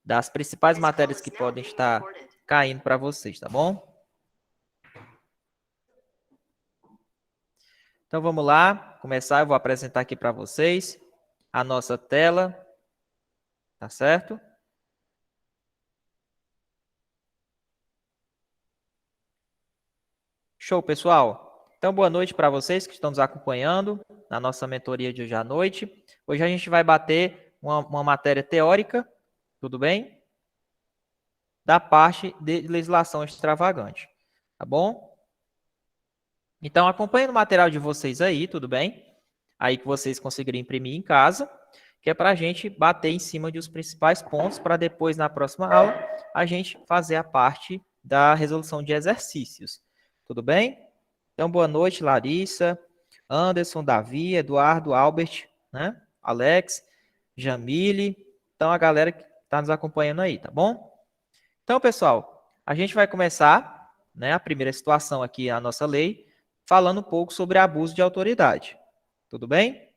das principais matérias que podem estar caindo para vocês, tá bom? Então vamos lá, começar. Eu vou apresentar aqui para vocês a nossa tela, tá certo? Show, pessoal. Então, boa noite para vocês que estão nos acompanhando na nossa mentoria de hoje à noite. Hoje a gente vai bater uma matéria teórica, tudo bem? Da parte de legislação extravagante, tá bom? Então, acompanhe o material de vocês aí, tudo bem? Aí que vocês conseguirem imprimir em casa, que é para a gente bater em cima dos principais pontos, para depois, na próxima aula, a gente fazer a parte da resolução de exercícios. Tudo bem? Então, boa noite, Larissa, Anderson, Davi, Eduardo, Albert, né? Alex, Jamile. Então, a galera que está nos acompanhando aí, tá bom? Então, pessoal, a gente vai começar, né, a primeira situação aqui, a nossa lei, falando um pouco sobre abuso de autoridade. Tudo bem?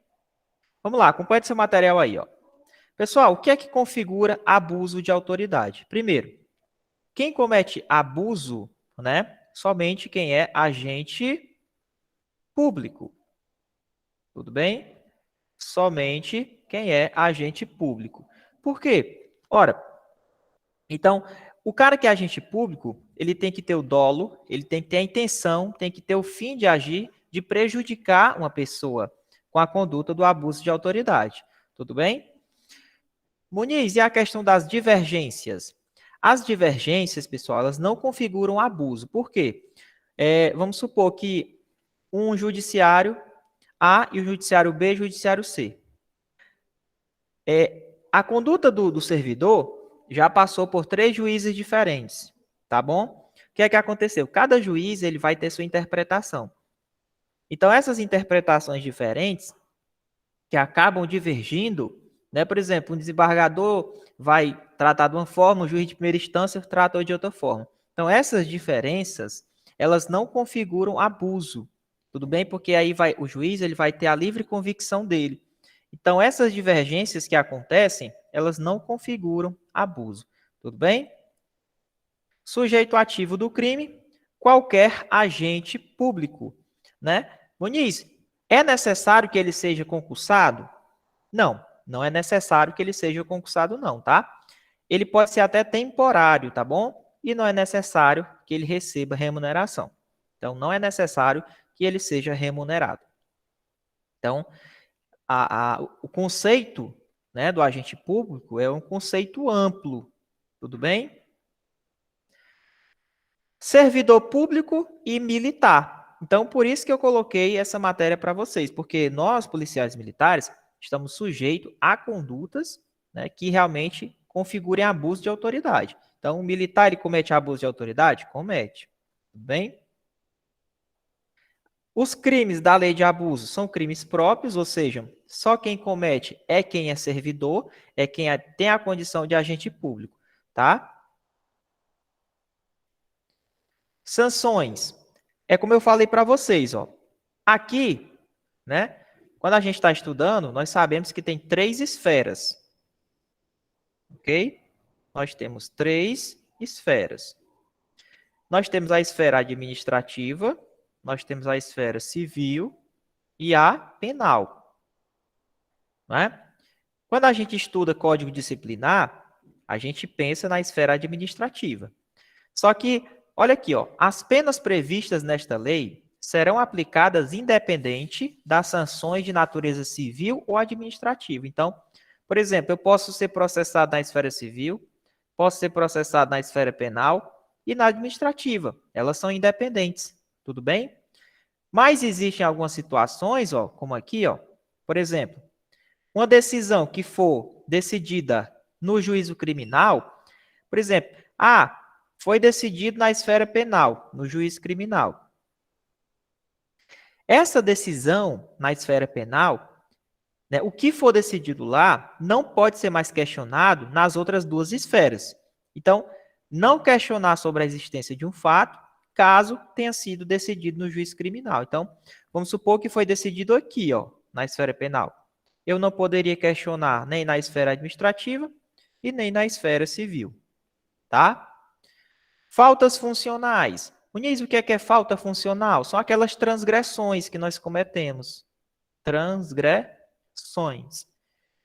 Vamos lá, acompanhe seu material aí, ó. Pessoal, o que é que configura abuso de autoridade? Primeiro, quem comete abuso, né? Somente quem é agente público. Tudo bem? Somente quem é agente público. Por quê? Ora, então, o cara que é agente público, ele tem que ter o dolo, ele tem que ter a intenção, tem que ter o fim de agir, de prejudicar uma pessoa com a conduta do abuso de autoridade. Tudo bem? Muniz, e a questão das divergências? As divergências, pessoal, elas não configuram abuso. Por quê? Vamos supor que um judiciário A e o judiciário B e o judiciário C. A conduta do servidor já passou por 3 juízes diferentes, tá bom? O que é que aconteceu? Cada juiz ele vai ter sua interpretação. Então, essas interpretações diferentes que acabam divergindo, né? Por exemplo, um desembargador vai tratar de uma forma, o juiz de primeira instância trata de outra forma. Então, essas diferenças, elas não configuram abuso, tudo bem? Porque aí o juiz ele vai ter a livre convicção dele. Então, essas divergências que acontecem, elas não configuram abuso, tudo bem? Sujeito ativo do crime, qualquer agente público, né? Muniz, é necessário que ele seja concursado? Não, não é necessário que ele seja concursado não, tá? Ele pode ser até temporário, tá bom? E não é necessário que ele receba remuneração. Então, não é necessário que ele seja remunerado. Então, o conceito, né, do agente público é um conceito amplo, tudo bem? Servidor público e militar. Então, por isso que eu coloquei essa matéria para vocês, porque nós, policiais militares, estamos sujeitos a condutas, né, que realmente configurem abuso de autoridade. Então, o militar ele comete abuso de autoridade? Comete. Tudo bem? Os crimes da lei de abuso são crimes próprios, ou seja, só quem comete é quem é servidor, é quem tem a condição de agente público, tá? Sanções. É como eu falei para vocês, ó. Aqui, né? Quando a gente está estudando, nós sabemos que tem 3 esferas, ok? Nós temos 3 esferas. Nós temos a esfera administrativa, nós temos a esfera civil e a penal, né? Quando a gente estuda código disciplinar, a gente pensa na esfera administrativa. Só que, olha aqui, ó, as penas previstas nesta lei serão aplicadas independente das sanções de natureza civil ou administrativa. Então, por exemplo, eu posso ser processado na esfera civil, posso ser processado na esfera penal e na administrativa. Elas são independentes, tudo bem? Mas existem algumas situações, ó, como aqui, ó, por exemplo, uma decisão que for decidida no juízo criminal, por exemplo, foi decidido na esfera penal, no juiz criminal. Essa decisão na esfera penal, né, o que for decidido lá, não pode ser mais questionado nas outras 2 esferas. Então, não questionar sobre a existência de um fato, caso tenha sido decidido no juiz criminal. Então, vamos supor que foi decidido aqui, ó, na esfera penal. Eu não poderia questionar nem na esfera administrativa e nem na esfera civil, tá? Faltas funcionais. Muniz, o que é falta funcional? São aquelas transgressões que nós cometemos. Transgressões.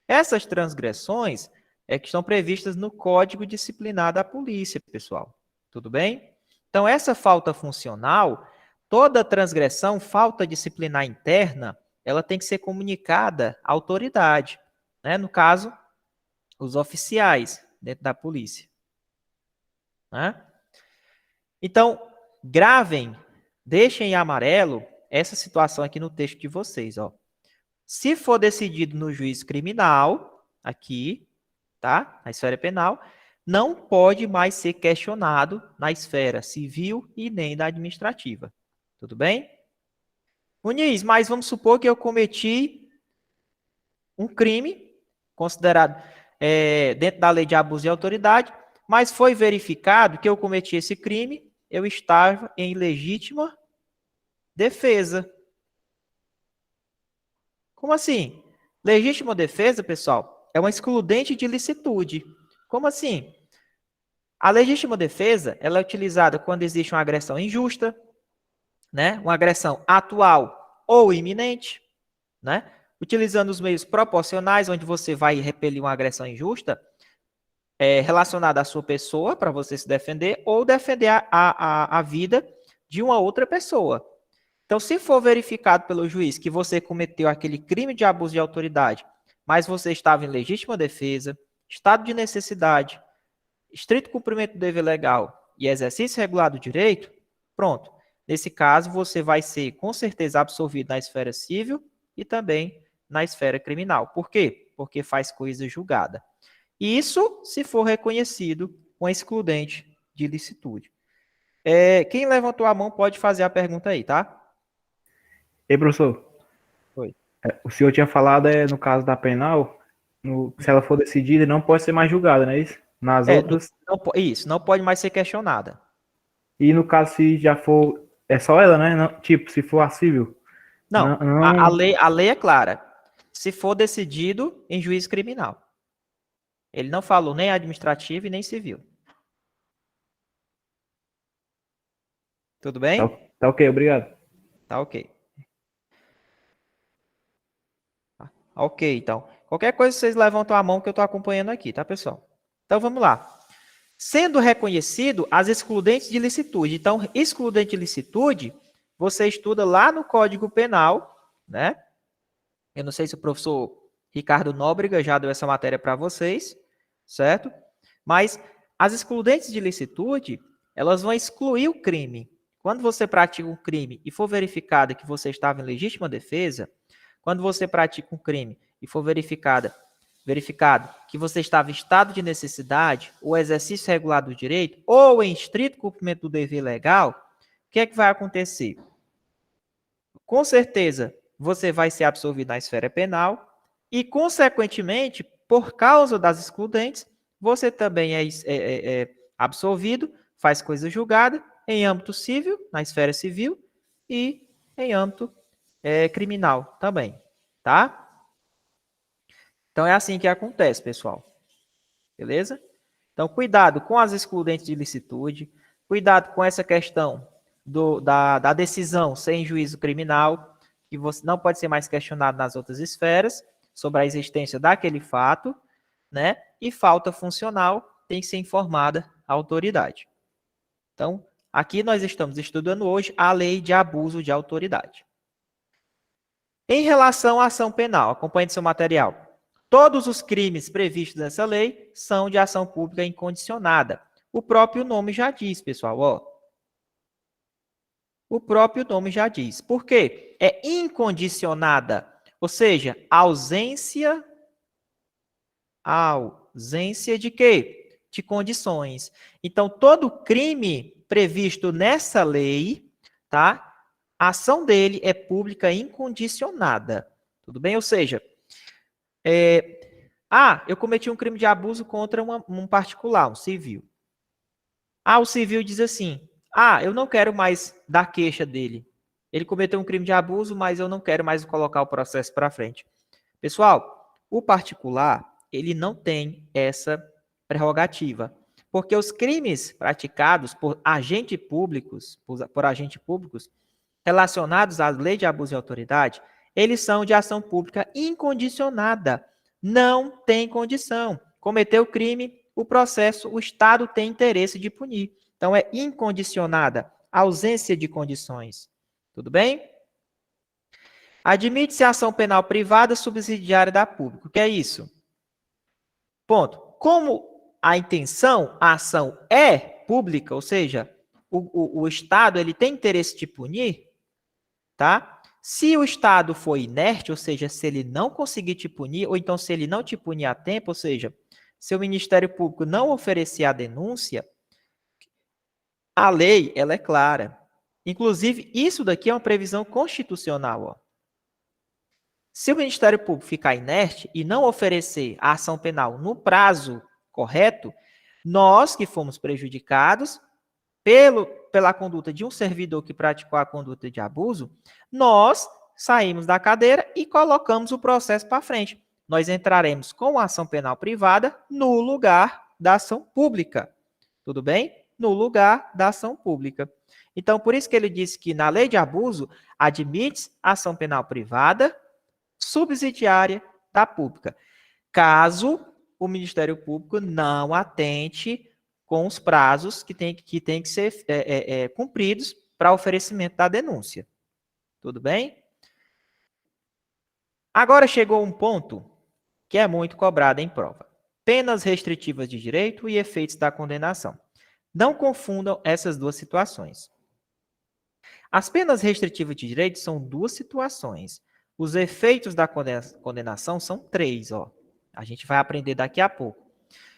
Essas transgressões é que estão previstas no Código Disciplinar da Polícia, pessoal. Tudo bem? Então, essa falta funcional, toda transgressão, falta disciplinar interna, ela tem que ser comunicada à autoridade, né? No caso, os oficiais dentro da polícia, né? Então, gravem, deixem em amarelo essa situação aqui no texto de vocês, ó. Se for decidido no juízo criminal, aqui, tá? Na esfera penal, não pode mais ser questionado na esfera civil e nem na administrativa. Tudo bem? Muniz, mas vamos supor que eu cometi um crime considerado dentro da lei de abuso de autoridade, mas foi verificado que eu cometi esse crime, eu estava em legítima defesa. Como assim? Legítima defesa, pessoal, é uma excludente de licitude. Como assim? A legítima defesa, ela é utilizada quando existe uma agressão injusta, né? Uma agressão atual ou iminente, né? Utilizando os meios proporcionais, onde você vai repelir uma agressão injusta relacionada à sua pessoa, para você se defender, ou defender a vida de uma outra pessoa. Então, se for verificado pelo juiz que você cometeu aquele crime de abuso de autoridade, mas você estava em legítima defesa, estado de necessidade, estrito cumprimento do dever legal e exercício regular do direito, pronto. Nesse caso, você vai ser, com certeza, absolvido na esfera civil e também na esfera criminal. Por quê? Porque faz coisa julgada. Isso se for reconhecido com excludente de ilicitude. Quem levantou a mão pode fazer a pergunta aí, tá? Ei, professor, Oi. o senhor tinha falado, no caso da penal, se ela for decidida, não pode ser mais julgada, não é isso? Nas outras. Isso, não pode mais ser questionada. E no caso, se já for. É só ela, né? Não, tipo, se for a civil. Não, Não, não. a lei é clara. Se for decidido em juízo criminal. Ele não falou nem administrativo e nem civil. Tudo Tá, bem? tá ok, obrigado. Tá ok. Ok, então. Qualquer coisa vocês levantam a mão que eu estou acompanhando aqui, tá, pessoal? Então vamos lá. Sendo reconhecido as excludentes de licitude. Então, excludente de licitude, você estuda lá no Código Penal, né? Eu não sei se o professor Ricardo Nóbrega já deu essa matéria para vocês, certo? Mas as excludentes de licitude, elas vão excluir o crime. Quando você pratica um crime e for verificado que você estava em legítima defesa, quando você pratica um crime e for verificado que você estava em estado de necessidade, ou exercício regular do direito, ou em estrito cumprimento do dever legal, o que é que vai acontecer? Com certeza, você vai ser absolvido na esfera penal e, consequentemente, por causa das excludentes, você também é absolvido, faz coisa julgada em âmbito civil, na esfera civil, e em âmbito criminal também, tá? Então, é assim que acontece, pessoal. Beleza? Então, cuidado com as excludentes de licitude, cuidado com essa questão da decisão sem juízo criminal, que você não pode ser mais questionado nas outras esferas sobre a existência daquele fato, né? E falta funcional tem que ser informada a autoridade. Então, aqui nós estamos estudando hoje a lei de abuso de autoridade. Em relação à ação penal, acompanhe seu material. Todos os crimes previstos nessa lei são de ação pública incondicionada. O próprio nome já diz, pessoal, ó. O próprio nome já diz. Por quê? É incondicionada, ou seja, ausência de quê? De condições. Então, todo crime previsto nessa lei, tá? A ação dele é pública incondicionada. Tudo bem? Ou seja, eu cometi um crime de abuso contra um particular, um civil. O civil diz assim: eu não quero mais dar queixa dele. Ele cometeu um crime de abuso, mas eu não quero mais colocar o processo para frente. Pessoal, o particular, ele não tem essa prerrogativa. Porque os crimes praticados por agentes públicos, relacionados à lei de abuso de autoridade, eles são de ação pública incondicionada. Não tem condição. Cometeu crime, o processo, o Estado tem interesse de punir. Então, é incondicionada, ausência de condições. Tudo bem? Admite-se a ação penal privada subsidiária da pública. O que é isso? Ponto. Como a intenção, a ação é pública, ou seja, o Estado ele tem interesse de punir, tá? Se o Estado for inerte, ou seja, se ele não conseguir te punir, ou então se ele não te punir a tempo, ou seja, se o Ministério Público não oferecer a denúncia, a lei ela é clara. Inclusive, isso daqui é uma previsão constitucional. Ó. Se o Ministério Público ficar inerte e não oferecer a ação penal no prazo correto, nós que fomos prejudicados pela conduta de um servidor que praticou a conduta de abuso, nós saímos da cadeira e colocamos o processo para frente. Nós entraremos com a ação penal privada no lugar da ação pública. Tudo bem? No lugar da ação pública. Então, por isso que ele disse que na lei de abuso, admite ação penal privada subsidiária da pública, caso o Ministério Público não atente com os prazos que tem que ser cumpridos para oferecimento da denúncia. Tudo bem? Agora chegou um ponto que é muito cobrado em prova. Penas restritivas de direito e efeitos da condenação. Não confundam essas duas situações. As penas restritivas de direito são duas situações. Os efeitos da condenação são 3, ó. A gente vai aprender daqui a pouco.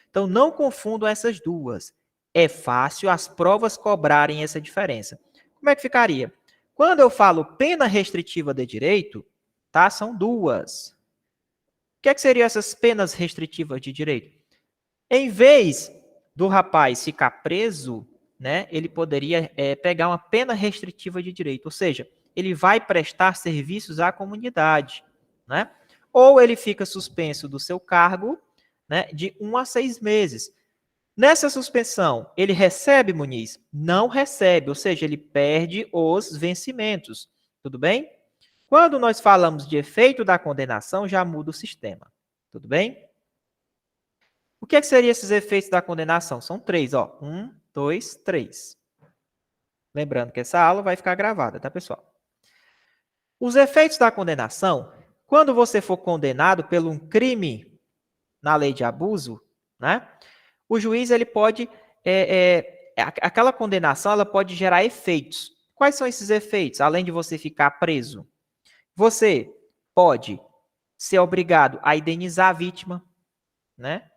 Então, não confundam essas duas. É fácil as provas cobrarem essa diferença. Como é que ficaria? Quando eu falo pena restritiva de direito, tá? São duas. O que é que seriam essas penas restritivas de direito? Em vez do rapaz ficar preso, né, ele poderia pegar uma pena restritiva de direito, ou seja, ele vai prestar serviços à comunidade, né? Ou ele fica suspenso do seu cargo, né, de 1 a 6 meses. Nessa suspensão, ele recebe, Muniz? Não recebe, ou seja, ele perde os vencimentos. Tudo bem? Quando nós falamos de efeito da condenação, já muda o sistema. Tudo bem? O que seriam esses efeitos da condenação? São 3, ó. 1, 2, 3. Lembrando que essa aula vai ficar gravada, tá, pessoal? Os efeitos da condenação, quando você for condenado por um crime na lei de abuso, né? O juiz ele pode aquela condenação ela pode gerar efeitos. Quais são esses efeitos? Além de você ficar preso, você pode ser obrigado a indenizar a vítima, né?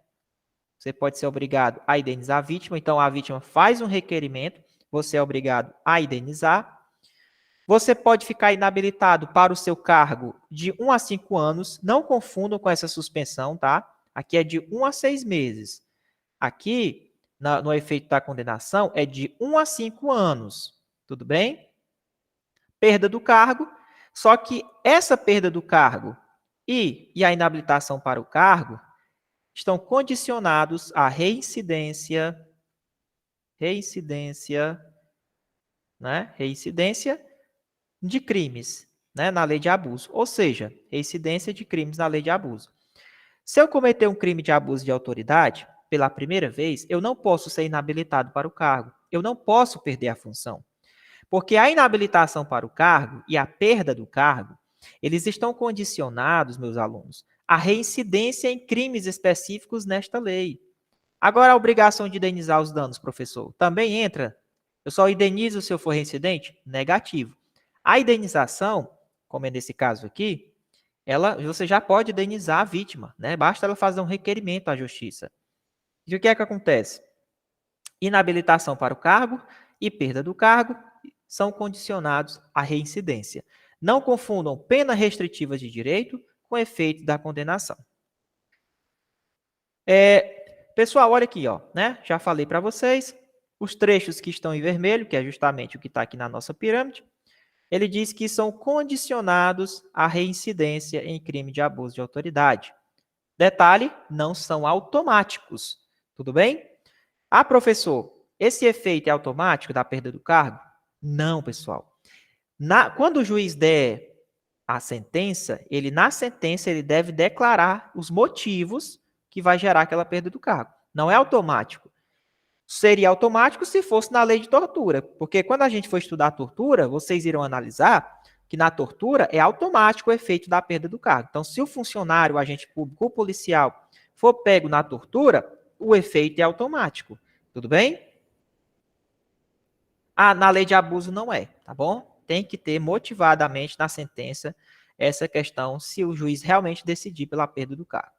Você pode ser obrigado a indenizar a vítima. Então, a vítima faz um requerimento, você é obrigado a indenizar. Você pode ficar inabilitado para o seu cargo de 1 a 5 anos. Não confundam com essa suspensão, tá? Aqui é de 1 a 6 meses. Aqui, no efeito da condenação, é de 1 a 5 anos. Tudo bem? Perda do cargo. Só que essa perda do cargo e a inabilitação para o cargo estão condicionados à reincidência, né? Reincidência de crimes, né? Na lei de abuso. Ou seja, reincidência de crimes na lei de abuso. Se eu cometer um crime de abuso de autoridade, pela primeira vez, eu não posso ser inabilitado para o cargo. Eu não posso perder a função. Porque a inabilitação para o cargo e a perda do cargo, eles estão condicionados, meus alunos, à reincidência em crimes específicos nesta lei. Agora, a obrigação de indenizar os danos, professor, também entra? Eu só indenizo se eu for reincidente? Negativo. A indenização, como é nesse caso aqui, você já pode indenizar a vítima, né? Basta ela fazer um requerimento à justiça. E o que é que acontece? Inabilitação para o cargo e perda do cargo são condicionados à reincidência. Não confundam pena restritiva de direito com efeito da condenação. Pessoal, olha aqui, ó, né? Já falei para vocês, os trechos que estão em vermelho, que é justamente o que está aqui na nossa pirâmide, ele diz que são condicionados à reincidência em crime de abuso de autoridade. Detalhe, não são automáticos. Tudo bem? Ah, professor, esse efeito é automático da perda do cargo? Não, pessoal. Quando o juiz der a sentença, na sentença, ele deve declarar os motivos que vai gerar aquela perda do cargo. Não é automático. Seria automático se fosse na lei de tortura, porque quando a gente for estudar a tortura, vocês irão analisar que na tortura é automático o efeito da perda do cargo. Então, se o funcionário, o agente público, o policial for pego na tortura, o efeito é automático. Tudo bem? Ah, na lei de abuso não é, tá bom? Tem que ter motivadamente na sentença essa questão se o juiz realmente decidir pela perda do cargo.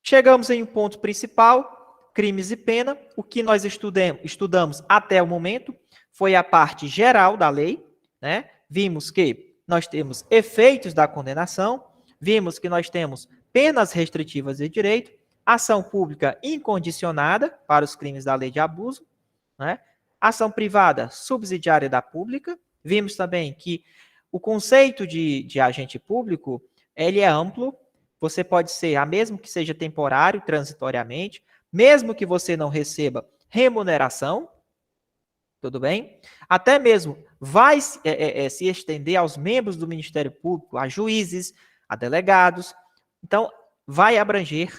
Chegamos em um ponto principal, crimes e pena. O que nós estudamos até o momento foi a parte geral da lei, né? Vimos que nós temos efeitos da condenação, vimos que nós temos penas restritivas de direito, ação pública incondicionada para os crimes da lei de abuso, né? Ação privada subsidiária da pública. Vimos também que o conceito de agente público, ele é amplo. Você pode ser, mesmo que seja temporário, transitoriamente, mesmo que você não receba remuneração, tudo bem? Até mesmo vai se estender aos membros do Ministério Público, a juízes, a delegados. Então, vai abranger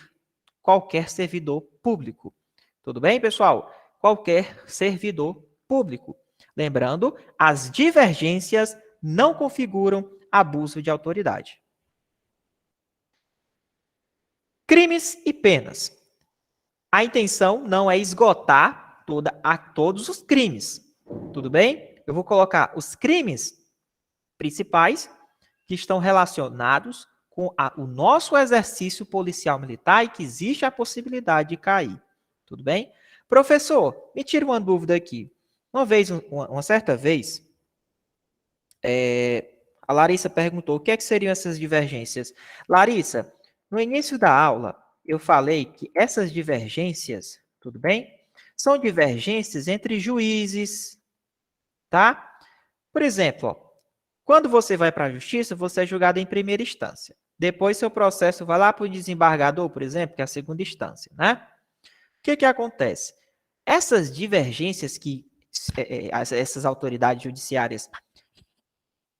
qualquer servidor público. Tudo bem, pessoal? Qualquer servidor público. Lembrando, as divergências não configuram abuso de autoridade. Crimes e penas. A intenção não é esgotar todos os crimes. Tudo bem? Eu vou colocar os crimes principais que estão relacionados com o nosso exercício policial militar e que existe a possibilidade de cair. Tudo bem? Professor, me tira uma dúvida aqui. Uma certa vez, a Larissa perguntou o que seriam essas divergências. Larissa, no início da aula, eu falei que essas divergências, tudo bem? São divergências entre juízes, tá? Por exemplo, ó, quando você vai para a justiça, você é julgado em primeira instância. Depois, seu processo vai lá para o desembargador, por exemplo, que é a segunda instância, né? O que acontece? Essas divergências que essas autoridades judiciárias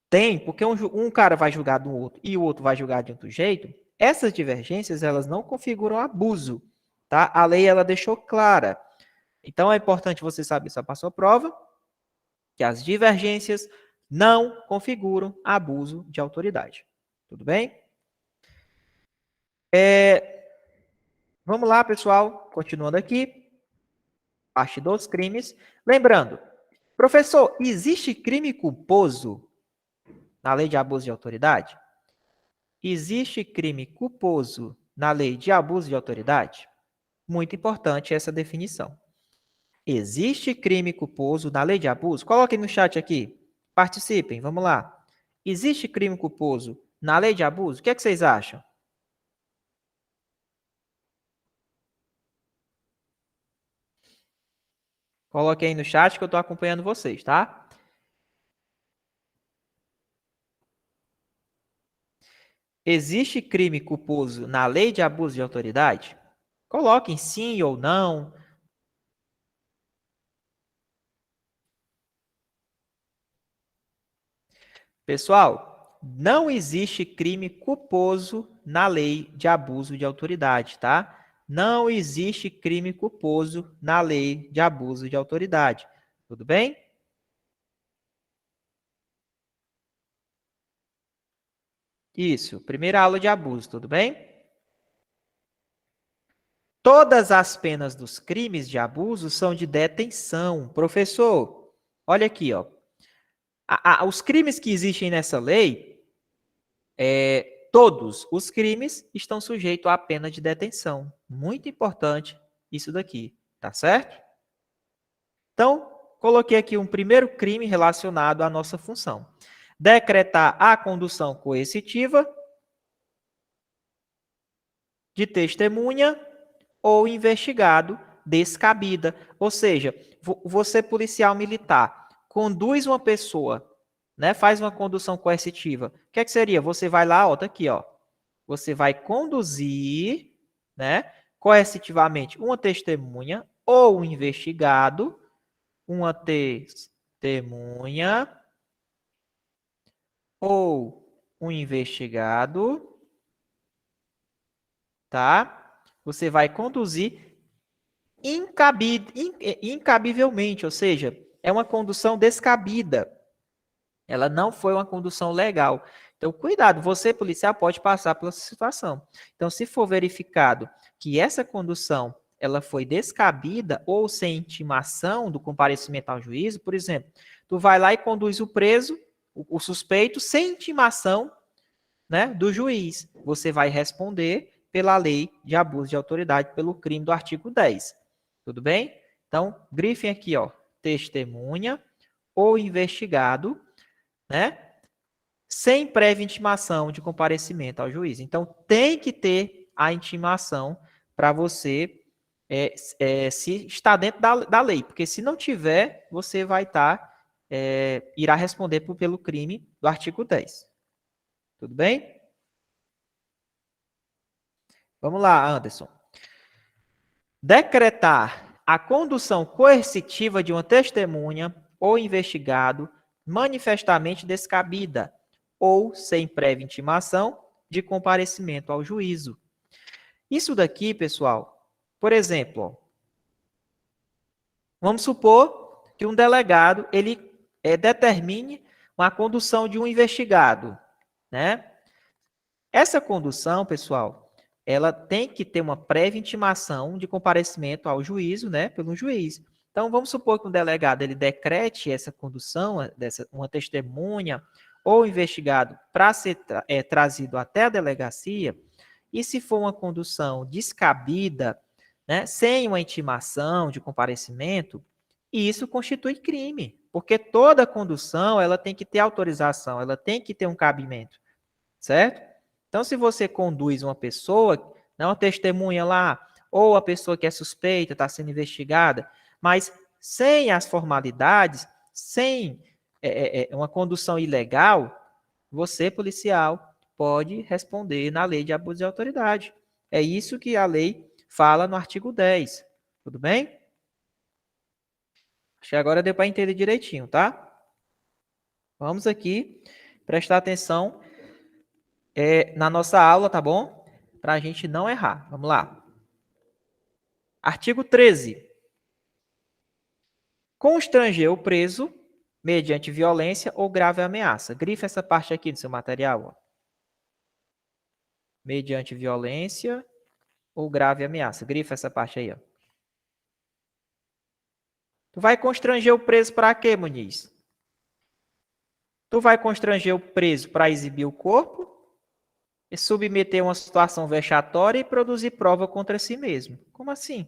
têm, porque um cara vai julgar de um outro e o outro vai julgar de outro jeito, essas divergências, elas não configuram abuso, tá? A lei, ela deixou clara. Então, é importante você saber, só para a sua prova, que as divergências não configuram abuso de autoridade. Tudo bem? Vamos lá, pessoal. Continuando aqui. Parte dos crimes. Lembrando, professor, existe crime culposo na lei de abuso de autoridade? Existe crime culposo na lei de abuso de autoridade? Muito importante essa definição. Existe crime culposo na lei de abuso? Coloquem no chat aqui. Participem, vamos lá. Existe crime culposo na lei de abuso? O que é que vocês acham? Coloquem aí no chat que eu estou acompanhando vocês, tá? Existe crime culposo na lei de abuso de autoridade? Coloquem sim ou não. Pessoal, não existe crime culposo na lei de abuso de autoridade, tá? Não existe crime culposo na lei de abuso de autoridade. Tudo bem? Isso, primeira aula de abuso, tudo bem? Todas as penas dos crimes de abuso são de detenção. Professor, olha aqui, ó. Os crimes que existem nessa lei, todos os crimes estão sujeitos à pena de detenção. Muito importante isso daqui, tá certo? Então, coloquei aqui um primeiro crime relacionado à nossa função. Decretar a condução coercitiva de testemunha ou investigado descabida. Ou seja, você, policial militar, conduz uma pessoa, né, faz uma condução coercitiva. O que é que seria? Você vai lá, ó, tá aqui, ó. Você vai conduzir, né, coercitivamente uma testemunha ou um investigado, uma testemunha ou um investigado, tá? Você vai conduzir incabivelmente, ou seja, é uma condução descabida. Ela não foi uma condução legal. Então, cuidado, você, policial, pode passar pela situação. Então, se for verificado que essa condução ela foi descabida ou sem intimação do comparecimento ao juízo, por exemplo, tu vai lá e conduz o preso, o suspeito, sem intimação, né, do juiz. Você vai responder pela lei de abuso de autoridade pelo crime do artigo 10. Tudo bem? Então, grifem aqui, ó, testemunha ou investigado, né? Sem prévia intimação de comparecimento ao juiz. Então, tem que ter a intimação para você se está dentro da lei, porque se não tiver, você vai estar, irá responder pelo crime do artigo 10. Tudo bem? Vamos lá, Anderson. Decretar a condução coercitiva de uma testemunha ou investigado manifestamente descabida ou sem prévia intimação de comparecimento ao juízo. Isso daqui, pessoal, por exemplo, ó, vamos supor que um delegado ele determine uma condução de um investigado, né? Essa condução, pessoal, ela tem que ter uma prévia intimação de comparecimento ao juízo, né, pelo juiz. Então, vamos supor que um delegado ele decrete essa condução, uma testemunha ou investigado para ser trazido até a delegacia, e se for uma condução descabida, né, sem uma intimação de comparecimento, isso constitui crime, porque toda condução ela tem que ter autorização, ela tem que ter um cabimento, certo? Então, se você conduz uma pessoa, não uma testemunha lá, ou a pessoa que é suspeita, está sendo investigada, mas sem as formalidades, sem uma condução ilegal, você, policial, pode responder na lei de abuso de autoridade. É isso que a lei fala no artigo 10. Tudo bem? Acho que agora deu para entender direitinho, tá? Vamos aqui prestar atenção na nossa aula, tá bom? Para a gente não errar. Vamos lá. Artigo 13. Constranger o preso mediante violência ou grave ameaça. Grife essa parte aqui do seu material. Ó. Mediante violência ou grave ameaça. Grife essa parte aí. Ó. Tu vai constranger o preso para quê, Muniz? Tu vai constranger o preso para exibir o corpo, e submeter a uma situação vexatória e produzir prova contra si mesmo. Como assim?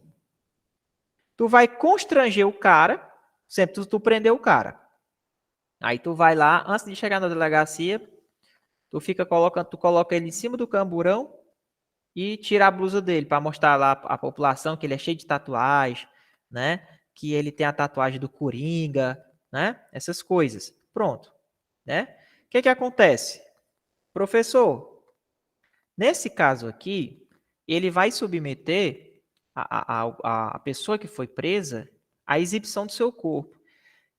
Tu vai constranger o cara, sempre tu prendeu o cara. Aí tu vai lá, antes de chegar na delegacia, tu coloca ele em cima do camburão e tira a blusa dele para mostrar lá à população que ele é cheio de tatuagem, né? Que ele tem a tatuagem do Coringa, né? Essas coisas. Pronto, né? O que acontece? Professor, nesse caso aqui, ele vai submeter a pessoa que foi presa à exibição do seu corpo.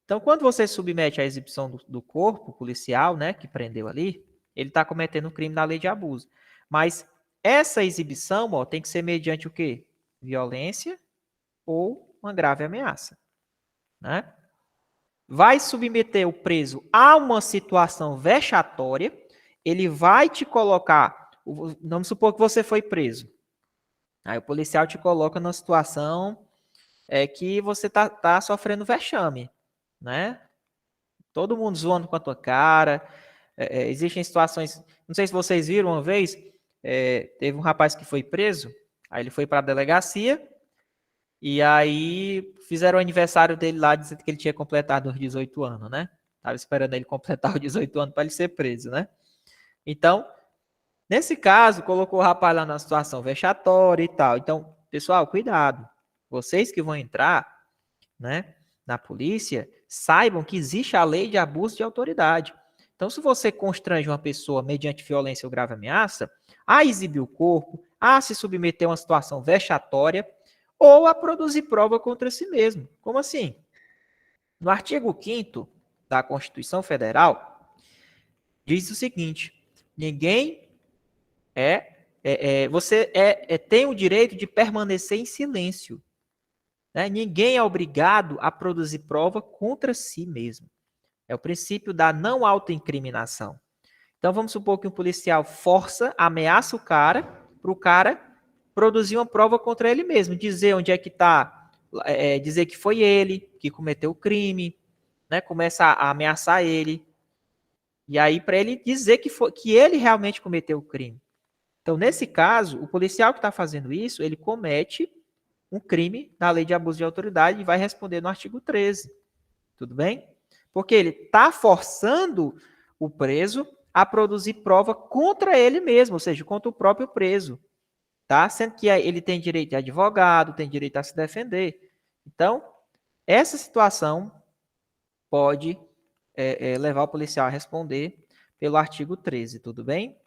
Então, quando você submete à exibição do corpo policial, né, que prendeu ali, ele está cometendo um crime na lei de abuso. Mas essa exibição, ó, tem que ser mediante o quê? Violência ou uma grave ameaça, né? Vai submeter o preso a uma situação vexatória, ele vai te colocar, vamos supor que você foi preso. Aí o policial te coloca numa situação que você tá sofrendo vexame, né? Todo mundo zoando com a tua cara. Existem situações, não sei se vocês viram uma vez, teve um rapaz que foi preso, aí ele foi para a delegacia, e aí fizeram o aniversário dele lá, dizendo que ele tinha completado os 18 anos, né? Tava esperando ele completar os 18 anos para ele ser preso, né? Então, nesse caso, colocou o rapaz lá na situação vexatória e tal. Então, pessoal, cuidado. Vocês que vão entrar, né, na polícia, saibam que existe a lei de abuso de autoridade. Então, se você constrange uma pessoa mediante violência ou grave ameaça a exibir o corpo, a se submeter a uma situação vexatória ou a produzir prova contra si mesmo. Como assim? No artigo 5º da Constituição Federal, diz o seguinte: ninguém tem o direito de permanecer em silêncio. Né? Ninguém é obrigado a produzir prova contra si mesmo. É o princípio da não autoincriminação. Então, vamos supor que um policial força, ameaça o cara, para o cara produzir uma prova contra ele mesmo, dizer onde é que está, dizer que foi ele que cometeu o crime, né? Começa a ameaçar ele, e aí para ele dizer que ele realmente cometeu o crime. Então, nesse caso, o policial que está fazendo isso, ele comete um crime na lei de abuso de autoridade e vai responder no artigo 13. Tudo bem? Porque ele está forçando o preso a produzir prova contra ele mesmo, ou seja, contra o próprio preso. Tá? Sendo que ele tem direito de advogado, tem direito a se defender. Então, essa situação pode levar o policial a responder pelo artigo 13, tudo bem?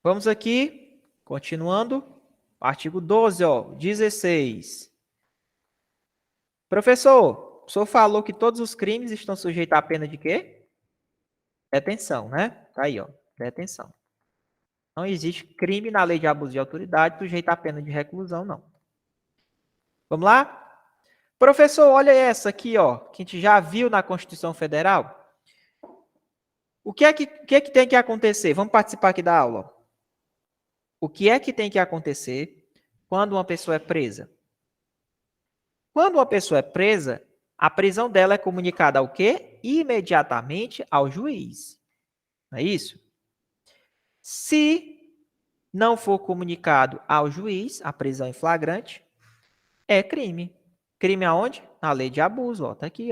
Vamos aqui, continuando, artigo 12, 16. Professor, o senhor falou que todos os crimes estão sujeitos à pena de quê? Detenção, né? Tá aí, detenção. Não existe crime na lei de abuso de autoridade sujeito à pena de reclusão, não. Vamos lá? Professor, olha essa aqui, que a gente já viu na Constituição Federal. O que é que tem que acontecer? Vamos participar aqui da aula. O que é que tem que acontecer quando uma pessoa é presa? Quando uma pessoa é presa, a prisão dela é comunicada ao quê? Imediatamente ao juiz. Não é isso? Se não for comunicado ao juiz a prisão em flagrante, é crime. Crime aonde? Na lei de abuso, tá aqui,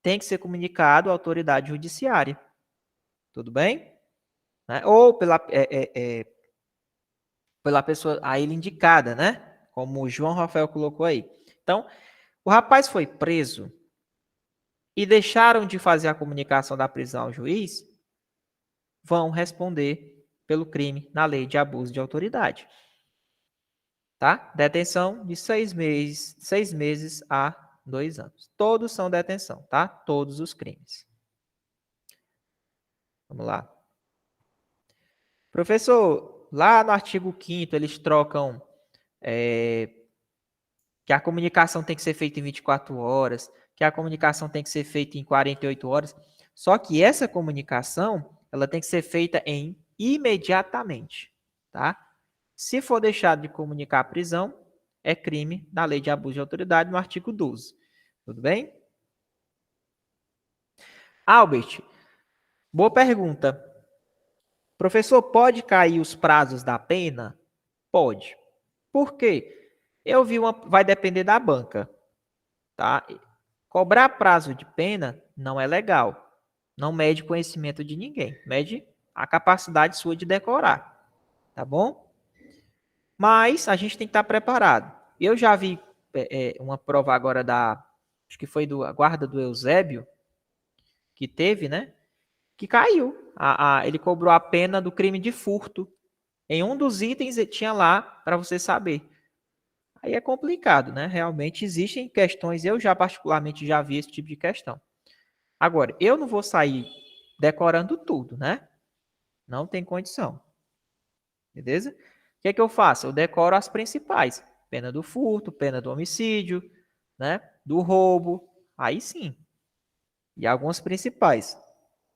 Tem que ser comunicado à autoridade judiciária. Tudo bem? Né? Ou pela pessoa, a ele indicada, né? Como o João Rafael colocou aí. Então, o rapaz foi preso e deixaram de fazer a comunicação da prisão ao juiz, vão responder pelo crime na lei de abuso de autoridade. Tá? Detenção de 6 meses a 2 anos. Todos são detenção, tá? Todos os crimes. Vamos lá. Professor, lá no artigo 5º eles trocam que a comunicação tem que ser feita em 24 horas, que a comunicação tem que ser feita em 48 horas. Só que essa comunicação, ela tem que ser feita imediatamente, tá? Se for deixado de comunicar a prisão, é crime na lei de abuso de autoridade, no artigo 12. Tudo bem? Albert, boa pergunta. Professor, pode cair os prazos da pena? Pode. Por quê? Vai depender da banca, tá? Cobrar prazo de pena não é legal. Não mede conhecimento de ninguém. Mede a capacidade sua de decorar, tá bom? Mas a gente tem que estar preparado. Eu já vi uma prova agora acho que foi da guarda do Eusébio, que teve, né? Que caiu. Ele cobrou a pena do crime de furto. Em um dos itens tinha lá para você saber. Aí é complicado, né? Realmente existem questões, eu já particularmente já vi esse tipo de questão. Agora, eu não vou sair decorando tudo, né? Não tem condição. Beleza? O que é que eu faço? Eu decoro as principais. Pena do furto, pena do homicídio, né? Do roubo. Aí sim. E algumas principais.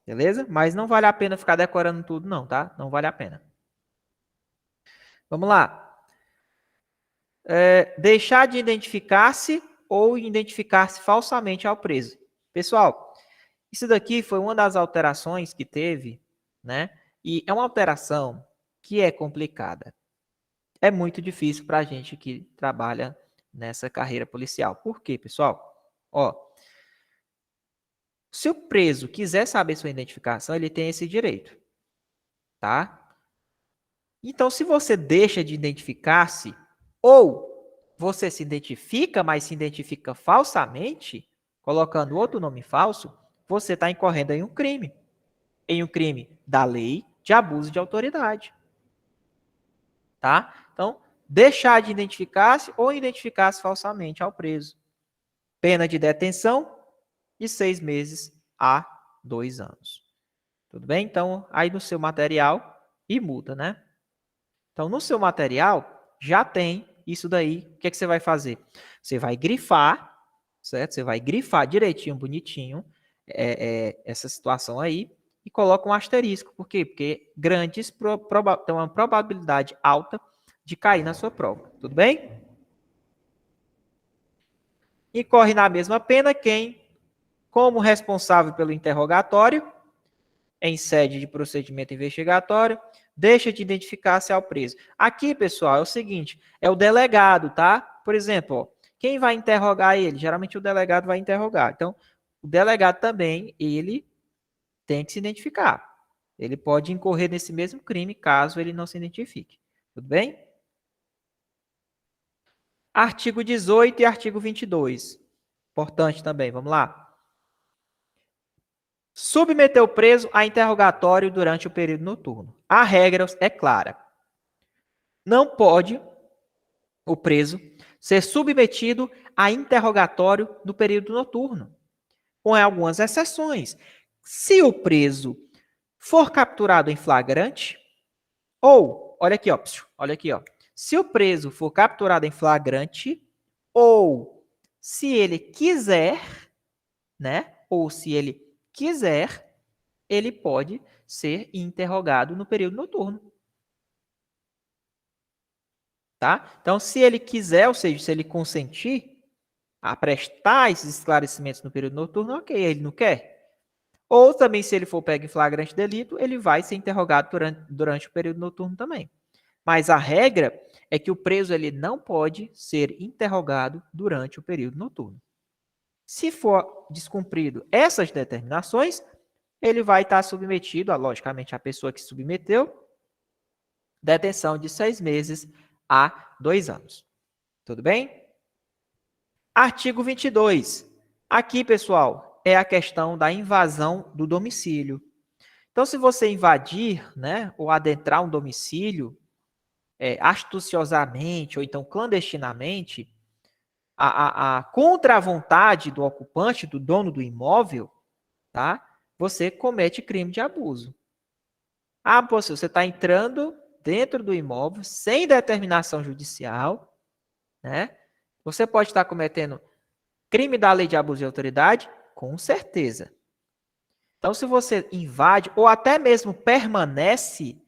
Beleza? Mas não vale a pena ficar decorando tudo, não, tá? Não vale a pena. Vamos lá. Deixar de identificar-se ou identificar-se falsamente ao preso. Pessoal, isso daqui foi uma das alterações que teve, né? E é uma alteração que é complicada. É muito difícil para a gente que trabalha nessa carreira policial. Por quê, pessoal? Se o preso quiser saber sua identificação, ele tem esse direito, tá? Então, se você deixa de identificar-se ou você se identifica, mas se identifica falsamente, colocando outro nome falso, você está incorrendo em um crime da lei de abuso de autoridade. Tá? Então, deixar de identificar-se ou identificar-se falsamente ao preso. Pena de detenção de 6 meses a 2 anos. Tudo bem? Então, aí no seu material, e multa, né? Então, no seu material, já tem isso daí. O que é que você vai fazer? Você vai grifar, certo? Você vai grifar direitinho, bonitinho, essa situação aí, e coloca um asterisco. Por quê? Porque grandes tem uma probabilidade alta de cair na sua prova. Tudo bem? Incorre na mesma pena quem, como responsável pelo interrogatório, em sede de procedimento investigatório, deixa de identificar-se ao preso. Aqui, pessoal, é o seguinte, é o delegado, tá? Por exemplo, ó, quem vai interrogar ele? Geralmente o delegado vai interrogar. Então, o delegado também, ele tem que se identificar. Ele pode incorrer nesse mesmo crime caso ele não se identifique. Tudo bem? Artigo 18 e artigo 22. Importante também, vamos lá. Submeter o preso a interrogatório durante o período noturno. A regra é clara. Não pode o preso ser submetido a interrogatório no período noturno, com algumas exceções. Se o preso for capturado em flagrante, ou, olha aqui, ó. Se o preso for capturado em flagrante, ou se ele quiser, né? Ou se ele quiser, ele pode ser interrogado no período noturno. Tá? Então, se ele quiser, ou seja, se ele consentir a prestar esses esclarecimentos no período noturno, ok, ele não quer. Ou também, se ele for pego em flagrante delito, ele vai ser interrogado durante o período noturno também. Mas a regra é que o preso ele não pode ser interrogado durante o período noturno. Se for descumprido essas determinações, ele vai estar submetido, logicamente, a pessoa que submeteu, detenção de 6 meses a 2 anos. Tudo bem? Artigo 22. Aqui, pessoal, é a questão da invasão do domicílio. Então, se você invadir, né, ou adentrar um domicílio astuciosamente ou então clandestinamente, contra a vontade do ocupante, do dono do imóvel, tá? Você comete crime de abuso. Você está entrando dentro do imóvel sem determinação judicial, né? Você pode estar cometendo crime da lei de abuso de autoridade, com certeza. Então, se você invade ou até mesmo permanece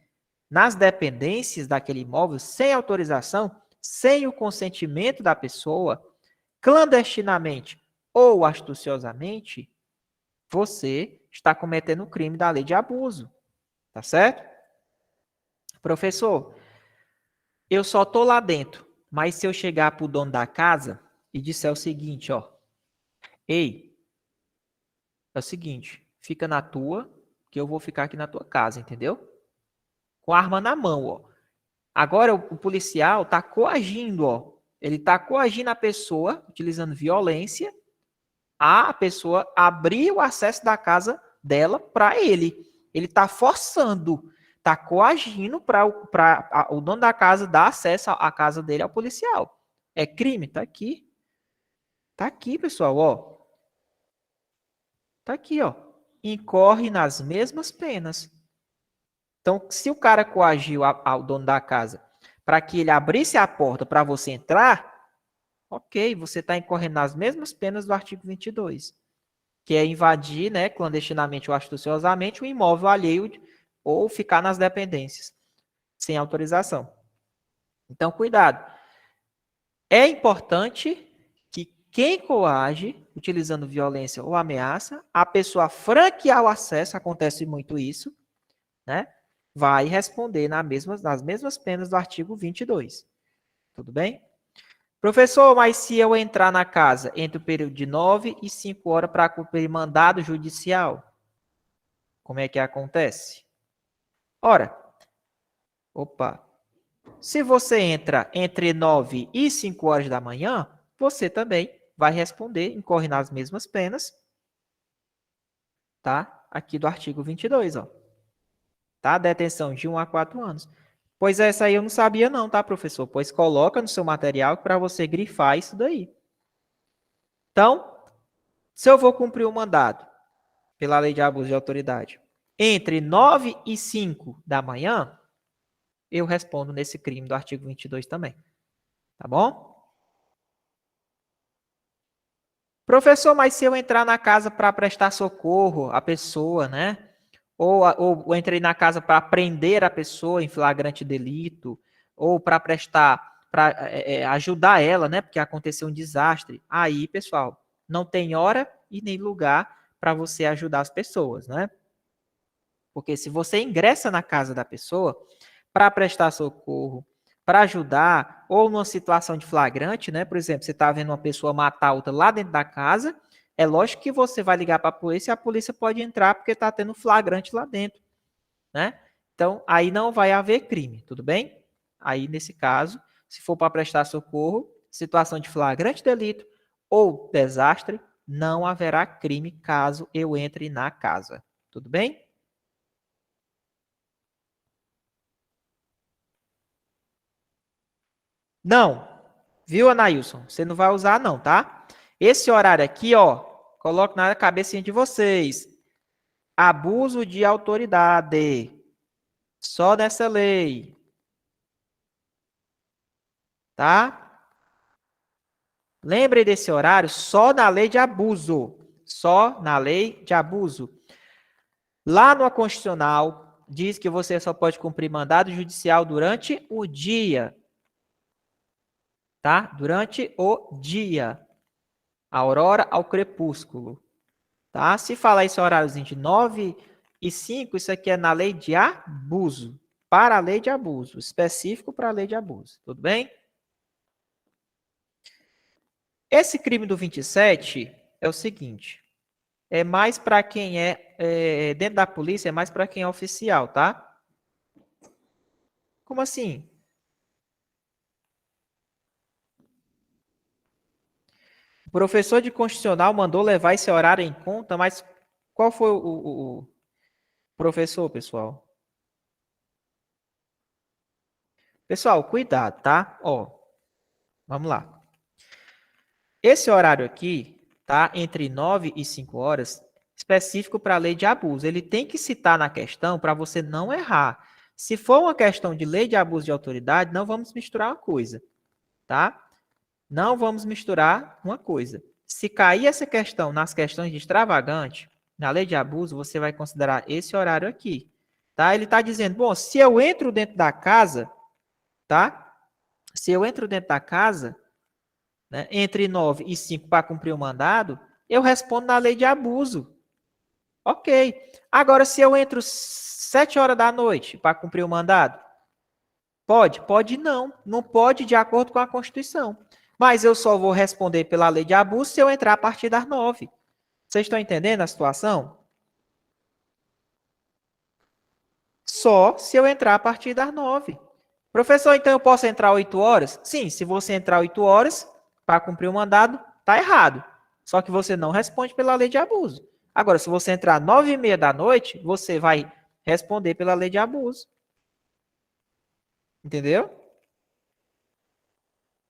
nas dependências daquele imóvel sem autorização, sem o consentimento da pessoa, clandestinamente ou astuciosamente, você está cometendo o crime da lei de abuso. Tá certo? Professor, eu só tô lá dentro, mas se eu chegar pro dono da casa e disser o seguinte, ó, ei, é o seguinte, fica na tua, que eu vou ficar aqui na tua casa, entendeu? Com a arma na mão, ó. Agora o policial tá coagindo, ó. Ele tá coagindo a pessoa, utilizando violência, a pessoa abrir o acesso da casa dela para ele. Ele tá forçando, tá coagindo para o dono da casa dar acesso à casa dele ao policial. É crime? Tá aqui. Tá aqui, pessoal, ó. Tá aqui, ó. Incorre nas mesmas penas. Então, se o cara coagiu ao dono da casa para que ele abrisse a porta para você entrar, ok, você está incorrendo nas mesmas penas do artigo 22, que é invadir, né, clandestinamente ou astuciosamente o imóvel alheio ou ficar nas dependências sem autorização. Então, cuidado. É importante que quem coage, utilizando violência ou ameaça, a pessoa franquear o acesso, acontece muito isso, né? Vai responder nas mesmas penas do artigo 22. Tudo bem? Professor, mas se eu entrar na casa entre o período de 9 e 5 horas para cumprir mandado judicial, como é que acontece? Ora, se você entra entre 9 e 5 horas da manhã, você também vai responder, incorre nas mesmas penas, tá? Aqui do artigo 22, ó. Tá? Detenção de 1 a 4 anos. Pois essa aí eu não sabia não, tá, professor? Pois coloca no seu material para você grifar isso daí. Então, se eu vou cumprir o mandado pela lei de abuso de autoridade entre 9 e 5 da manhã, eu respondo nesse crime do artigo 22 também. Tá bom? Professor, mas se eu entrar na casa para prestar socorro à pessoa, né? Ou entrei na casa para prender a pessoa em flagrante delito, ou para prestar, para ajudar ela, né? Porque aconteceu um desastre. Aí, pessoal, não tem hora e nem lugar para você ajudar as pessoas, né? Porque se você ingressa na casa da pessoa para prestar socorro, para ajudar, ou numa situação de flagrante, né? Por exemplo, você está vendo uma pessoa matar outra lá dentro da casa, é lógico que você vai ligar para a polícia e a polícia pode entrar porque está tendo flagrante lá dentro, né? Então, aí não vai haver crime, tudo bem? Aí, nesse caso, se for para prestar socorro, situação de flagrante delito ou desastre, não haverá crime caso eu entre na casa, tudo bem? Não. Viu, Anailson? Você não vai usar não, tá? Esse horário aqui, ó, coloque na cabecinha de vocês. Abuso de autoridade. Só nessa lei. Tá? Lembre desse horário só na lei de abuso. Só na lei de abuso. Lá no Constitucional, diz que você só pode cumprir mandado judicial durante o dia. Tá? Durante o dia. A aurora ao crepúsculo. Tá? Se falar esse horáriozinho de 9 e 5, isso aqui é na lei de abuso. Para a lei de abuso. Específico para a lei de abuso. Tudo bem? Esse crime do 27 é o seguinte. É mais para quem dentro da polícia, é mais para quem é oficial, tá? Como assim? O professor de constitucional mandou levar esse horário em conta, mas qual foi o professor, pessoal? Pessoal, cuidado, tá? Ó, vamos lá. Esse horário aqui, tá? Entre 9 e 5 horas, específico para a lei de abuso. Ele tem que citar na questão para você não errar. Se for uma questão de lei de abuso de autoridade, não vamos misturar uma coisa, tá? Não vamos misturar uma coisa. Se cair essa questão nas questões de extravagante, na lei de abuso, você vai considerar esse horário aqui, tá? Ele está dizendo, bom, se eu entro dentro da casa, tá? Se eu entro dentro da casa, né, entre 9 e 5 para cumprir o mandado, eu respondo na lei de abuso. Ok. Agora, se eu entro 7 horas da noite para cumprir o mandado, pode? Pode não. Não pode de acordo com a Constituição. Mas eu só vou responder pela lei de abuso se eu entrar a partir das 9. Vocês estão entendendo a situação? Só se eu entrar a partir das 9. Professor, então eu posso entrar 8 horas? Sim, se você entrar 8 horas para cumprir o mandado, tá errado. Só que você não responde pela lei de abuso. Agora, se você entrar 9h30 da noite, você vai responder pela lei de abuso. Entendeu?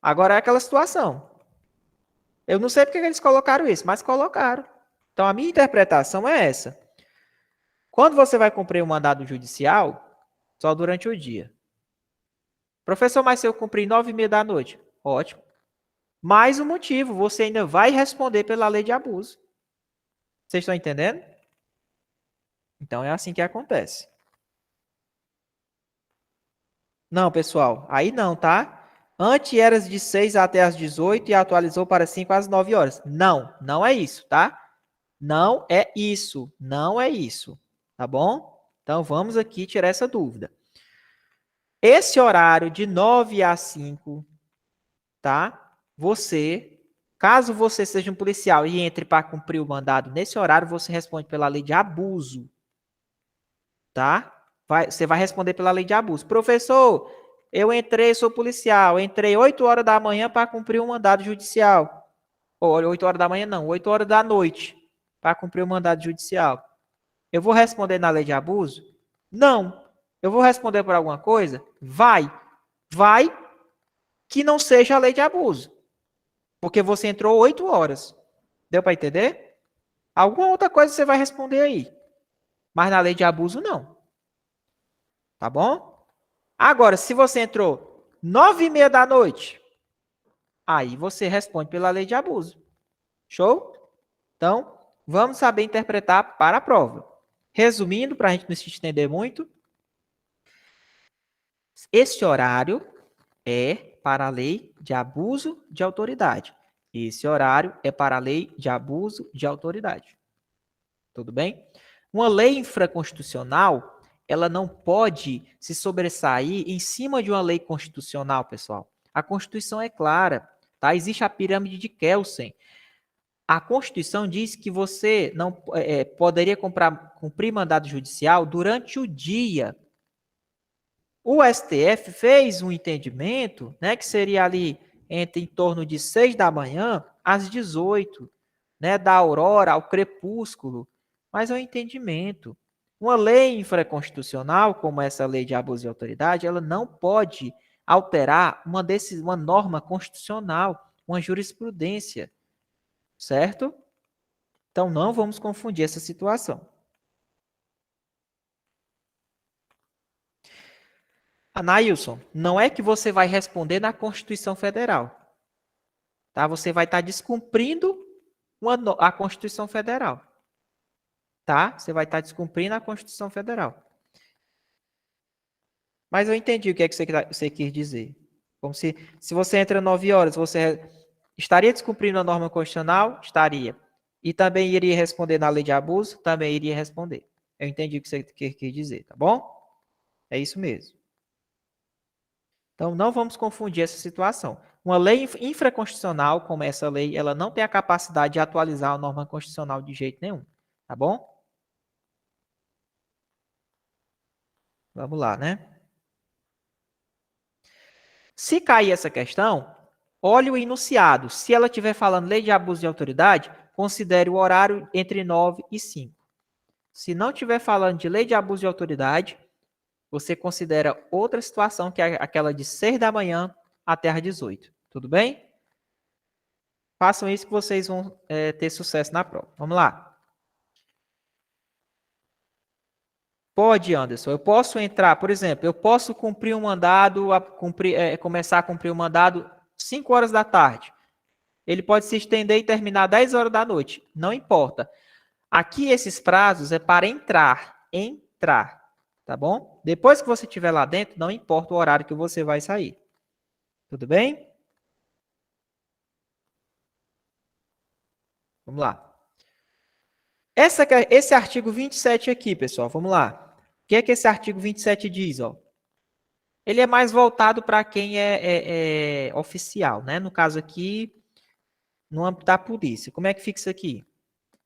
Agora é aquela situação. Eu não sei porque eles colocaram isso, mas colocaram. Então, a minha interpretação é essa. Quando você vai cumprir o mandado judicial, só durante o dia. Professor, mas se eu cumprir 9h30 da noite? Ótimo. Mais um motivo, você ainda vai responder pela lei de abuso. Vocês estão entendendo? Então, é assim que acontece. Não, pessoal, aí não, tá? Antes era de 6 até as 18 e atualizou para 5 às 9 horas. Não, não é isso, tá? Não é isso, não é isso, tá bom? Então, vamos aqui tirar essa dúvida. Esse horário de 9 a 5, tá? Caso você seja um policial e entre para cumprir o mandado nesse horário, você responde pela lei de abuso, tá? Você vai responder pela lei de abuso. Professor, eu entrei, sou policial, entrei 8 horas da manhã para cumprir um mandado judicial. ou 8 horas da manhã não, 8 horas da noite, para cumprir o mandado judicial. Eu vou responder na lei de abuso? Não. Eu vou responder por alguma coisa? Vai. Vai que não seja a lei de abuso. Porque você entrou 8 horas. Deu para entender? Alguma outra coisa você vai responder aí. Mas na lei de abuso, não. Tá bom? Agora, se você entrou 9h30 da noite, aí você responde pela lei de abuso. Show? Então, vamos saber interpretar para a prova. Resumindo, para a gente não se estender muito, esse horário é para a lei de abuso de autoridade. Esse horário é para a lei de abuso de autoridade. Tudo bem? Uma lei infraconstitucional, ela não pode se sobressair em cima de uma lei constitucional, pessoal. A Constituição é clara, tá? Existe a pirâmide de Kelsen. A Constituição diz que você não poderia cumprir mandado judicial durante o dia. O STF fez um entendimento, né, que seria ali em torno de 6 da manhã às 18, né, da aurora ao crepúsculo, mas é um entendimento. Uma lei infraconstitucional, como essa lei de abuso de autoridade, ela não pode alterar uma norma constitucional, uma jurisprudência, certo? Então não vamos confundir essa situação. Anailson, não é que você vai responder na Constituição Federal. Tá? Você vai estar descumprindo a Constituição Federal. Tá? Você vai estar descumprindo a Constituição Federal. Mas eu entendi o que é que você quis dizer. Como se você entra 9 horas, você estaria descumprindo a norma constitucional? Estaria. E também iria responder na lei de abuso? Também iria responder. Eu entendi o que você quis dizer, tá bom? É isso mesmo. Então, não vamos confundir essa situação. Uma lei infraconstitucional, como essa lei, ela não tem a capacidade de atualizar a norma constitucional de jeito nenhum. Tá bom? Vamos lá, né? Se cair essa questão, olhe o enunciado. Se ela estiver falando lei de abuso de autoridade, considere o horário entre 9 e 5. Se não estiver falando de lei de abuso de autoridade, você considera outra situação, que é aquela de 6 da manhã até às 18. Tudo bem? Façam isso que vocês vão ter sucesso na prova. Vamos lá. Pode, Anderson. Eu posso entrar, por exemplo, eu posso cumprir um mandado, começar a cumprir um mandado 5 horas da tarde. Ele pode se estender e terminar 10 horas da noite. Não importa. Aqui esses prazos é para entrar. Entrar. Tá bom? Depois que você estiver lá dentro, não importa o horário que você vai sair. Tudo bem? Vamos lá. Esse artigo 27 aqui, pessoal, vamos lá. O que é que esse artigo 27 diz? Ó? Ele é mais voltado para quem é oficial, né? No caso aqui, no âmbito da polícia. Como é que fica isso aqui?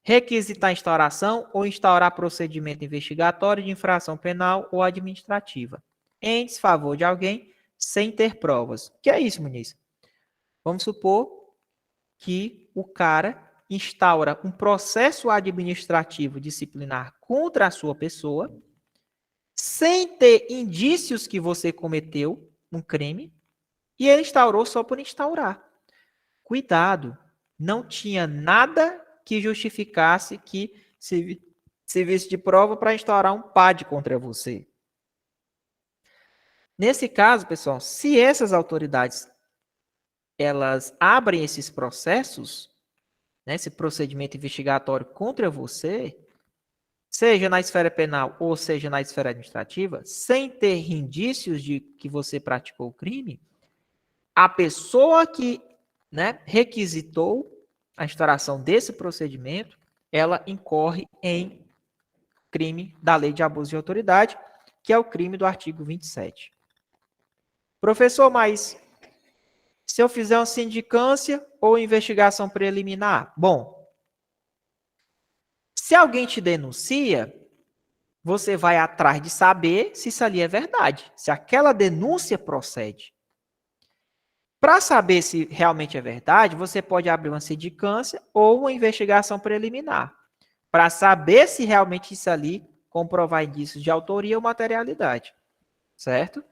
Requisitar instauração ou instaurar procedimento investigatório de infração penal ou administrativa em desfavor de alguém sem ter provas. O que é isso, Muniz? Vamos supor que o cara instaura um processo administrativo disciplinar contra a sua pessoa, sem ter indícios que você cometeu um crime, e ele instaurou só por instaurar. Cuidado, não tinha nada que justificasse que servisse de prova para instaurar um PAD contra você. Nesse caso, pessoal, se essas autoridades elas abrem esses processos, né, esse procedimento investigatório contra você, seja na esfera penal ou seja na esfera administrativa, sem ter indícios de que você praticou o crime, a pessoa que, né, requisitou a instauração desse procedimento, ela incorre em crime da lei de abuso de autoridade, que é o crime do artigo 27. Professor, mas se eu fizer uma sindicância ou investigação preliminar? Bom, se alguém te denuncia, você vai atrás de saber se isso ali é verdade, se aquela denúncia procede. Para saber se realmente é verdade, você pode abrir uma sindicância ou uma investigação preliminar, para saber se realmente isso ali comprovar indícios de autoria ou materialidade, certo?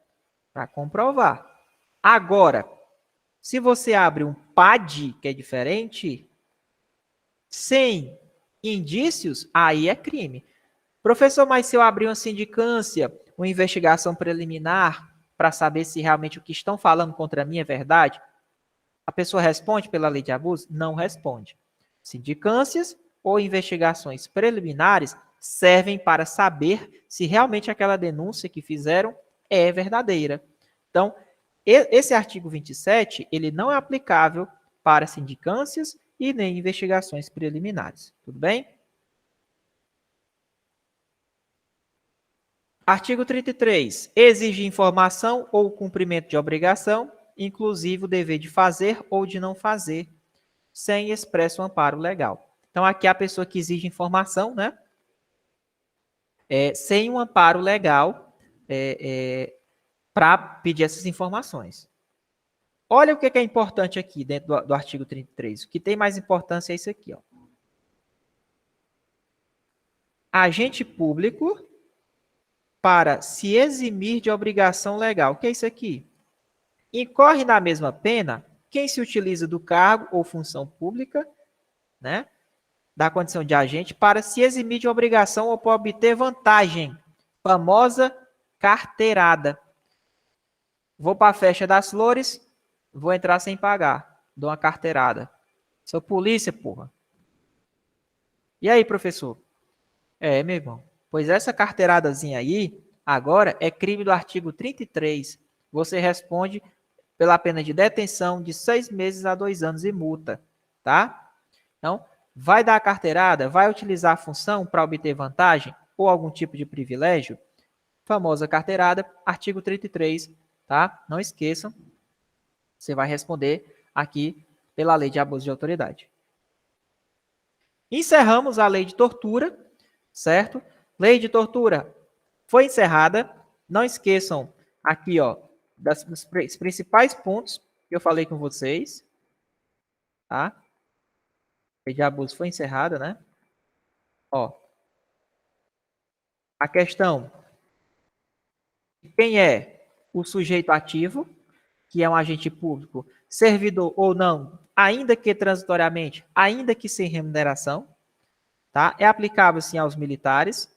Para comprovar. Agora, se você abre um PAD, que é diferente, sem indícios, aí é crime. Professor, mas se eu abrir uma sindicância, uma investigação preliminar, para saber se realmente o que estão falando contra mim é verdade, a pessoa responde pela lei de abuso? Não responde. Sindicâncias ou investigações preliminares servem para saber se realmente aquela denúncia que fizeram é verdadeira. Então, esse artigo 27, ele não é aplicável para sindicâncias e nem investigações preliminares. Tudo bem? Artigo 33. Exige informação ou cumprimento de obrigação, inclusive o dever de fazer ou de não fazer, sem expresso amparo legal. Então, aqui a pessoa que exige informação, né? Sem um amparo legal para pedir essas informações. Olha o que é importante aqui dentro do artigo 33. O que tem mais importância é isso aqui, ó. Agente público para se eximir de obrigação legal. O que é isso aqui? Incorre na mesma pena quem se utiliza do cargo ou função pública, né, da condição de agente, para se eximir de obrigação ou para obter vantagem. Famosa carteirada. Vou para a festa das flores, vou entrar sem pagar. Dou uma carteirada. Sou polícia, porra. E aí, professor? Meu irmão. Pois essa carteiradazinha aí, agora, é crime do artigo 33. Você responde pela pena de detenção de 6 meses a 2 anos e multa, tá? Então, vai dar a carteirada, vai utilizar a função para obter vantagem ou algum tipo de privilégio? Famosa carteirada, artigo 33, tá? Não esqueçam, você vai responder aqui pela lei de abuso de autoridade. Encerramos a lei de tortura, certo? Lei de tortura foi encerrada. Não esqueçam aqui, ó, dos principais pontos que eu falei com vocês, tá? A lei de abuso foi encerrada, né? Ó, a questão de quem é o sujeito ativo, que é um agente público, servidor ou não, ainda que transitoriamente, ainda que sem remuneração, tá? É aplicável, sim, aos militares.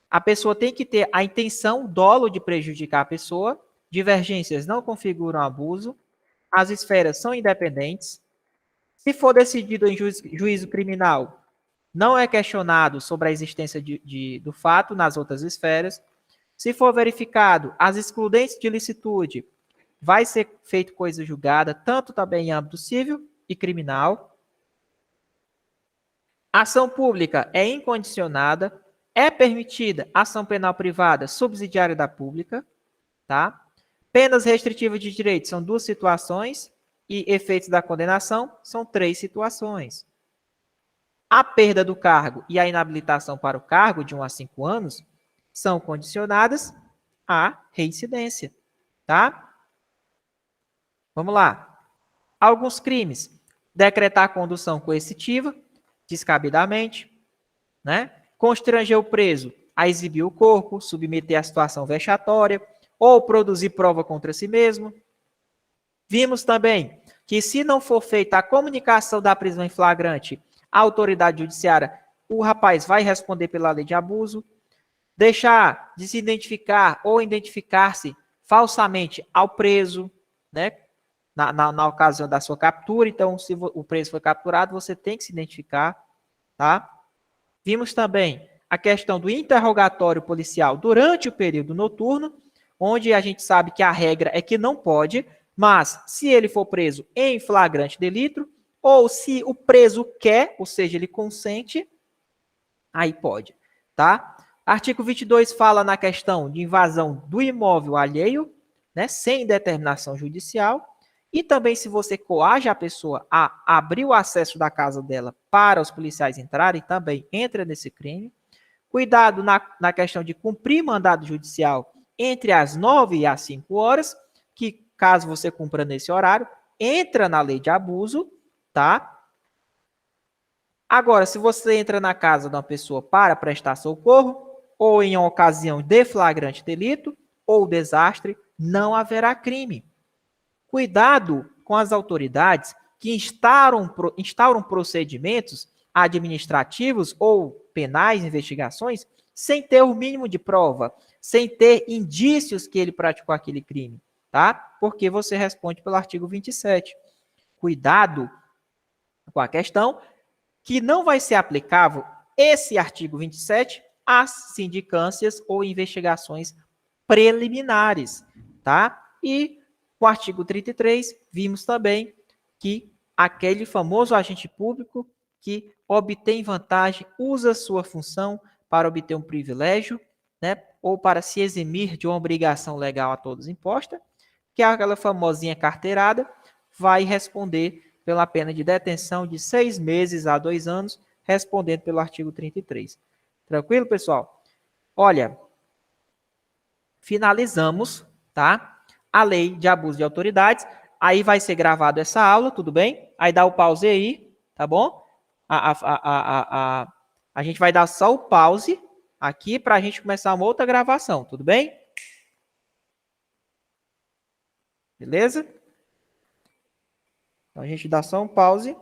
A pessoa tem que ter a intenção, o dolo de prejudicar a pessoa. Divergências não configuram abuso. As esferas são independentes. Se for decidido em juízo criminal, não é questionado sobre a existência do fato nas outras esferas. Se for verificado as excludentes de licitude, vai ser feito coisa julgada, tanto também em âmbito civil e criminal. Ação pública é incondicionada. É permitida ação penal privada subsidiária da pública, tá? Penas restritivas de direito são 2 situações e efeitos da condenação são 3 situações. A perda do cargo e a inabilitação para o cargo de 1 a 5 anos são condicionadas à reincidência, tá? Vamos lá. Alguns crimes. Decretar condução coercitiva, descabidamente, né? Constranger o preso a exibir o corpo, submeter a situação vexatória ou produzir prova contra si mesmo. Vimos também que se não for feita a comunicação da prisão em flagrante à autoridade judiciária, o rapaz vai responder pela lei de abuso. Deixar de se identificar ou identificar-se falsamente ao preso, né? Na ocasião da sua captura. Então, se o preso foi capturado, você tem que se identificar, tá? Vimos também a questão do interrogatório policial durante o período noturno, onde a gente sabe que a regra é que não pode, mas se ele for preso em flagrante delito, ou se o preso quer, ou seja, ele consente, aí pode, tá? Artigo 22 fala na questão de invasão do imóvel alheio, né, sem determinação judicial, e também se você coage a pessoa a abrir o acesso da casa dela para os policiais entrarem, também entra nesse crime. Cuidado na questão de cumprir mandado judicial entre as 9 e as 5 horas, que caso você cumpra nesse horário, entra na lei de abuso, tá? Agora, se você entra na casa de uma pessoa para prestar socorro, ou em uma ocasião de flagrante delito ou desastre, não haverá crime. Cuidado com as autoridades que instauram procedimentos administrativos ou penais, investigações, sem ter o mínimo de prova, sem ter indícios que ele praticou aquele crime, tá? Porque você responde pelo artigo 27. Cuidado com a questão que não vai ser aplicável esse artigo 27 às sindicâncias ou investigações preliminares, tá? E com o artigo 33, vimos também que aquele famoso agente público que obtém vantagem, usa sua função para obter um privilégio, né? Ou para se eximir de uma obrigação legal a todos imposta, que é aquela famosinha carteirada, vai responder pela pena de detenção de 6 meses a 2 anos, respondendo pelo artigo 33. Tranquilo, pessoal? Olha, finalizamos, tá? A lei de abuso de autoridades. Aí vai ser gravado essa aula, tudo bem? Aí dá o pause aí, tá bom? A gente vai dar só o pause aqui para a gente começar uma outra gravação, tudo bem? Beleza? Então a gente dá só um pause.